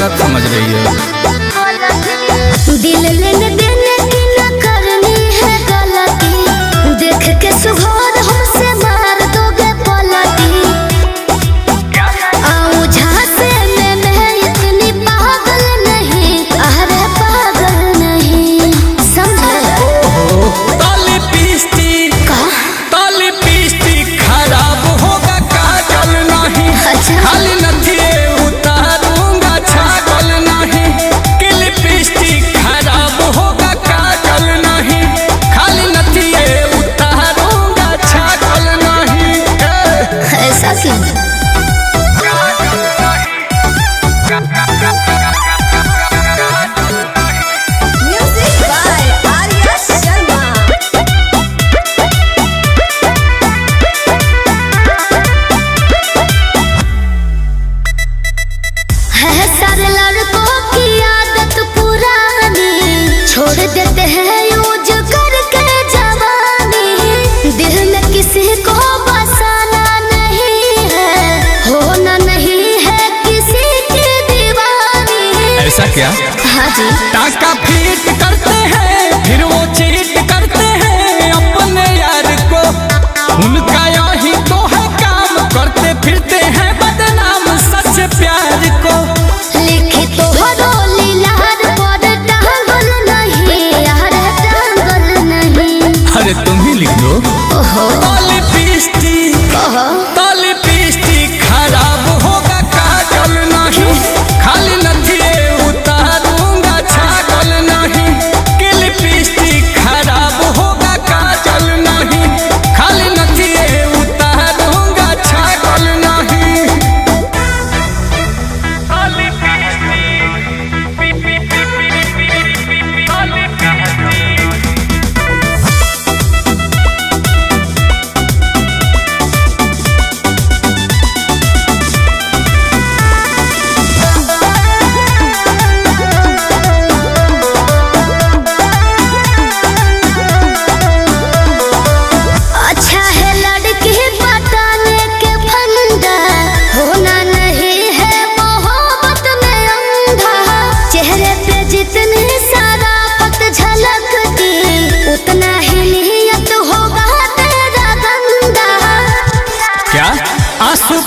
गलत समझ रही है। दिल लेने देने की न करनी है गलती, देख के सुघोर हमसे मार दोगे पलटी। आऊं झांसे में मैं इतनी पागल नहीं, अरे पागल नहीं, समझे? ताली पीस्टी खराब होगा काजल नहीं, खाली नथिए उतारूंगा छागल नहीं। कि लिपस्टिक खराब होगा काजल नहीं, खाली नथिए उतारूंगा छागल नहीं। ऐसा क्यों? Music by Arya Sharma. है सारे लड़कों की आदत पुरानी, छोड़ देते हैं यूज करके जवानी। दिल में किसी को बसाना नहीं है, होना नहीं है किसी की दीवानी। ऐसा क्या? हाँ जी। टाका फीट करते हैं फिर वो चीट करते हैं अपने यार को, उनका यही तो है काम, करते फिरते हैं बदनाम सच प्यार को। लिखी तो हरोली लहर पर टांगल नहीं, अरे टांगल नहीं। अरे तुम ही लिख दो। ओहो ताली पीस्टी खराब होगा काजल नहीं, खाली नथिए उतारूंगा छागल नहीं। कि लिपस्टिक खराब होगा काजल नहीं, खाली नथिए उतारूंगा छागल नहीं। अच्छा है लड़की पटाने के फंदा, होना नहीं है मोहब्बत में अंधा। चेहरे पे जितनी शराफत झलकती, उतना ही नियत होगा तेरा गंदा। क्या आंसू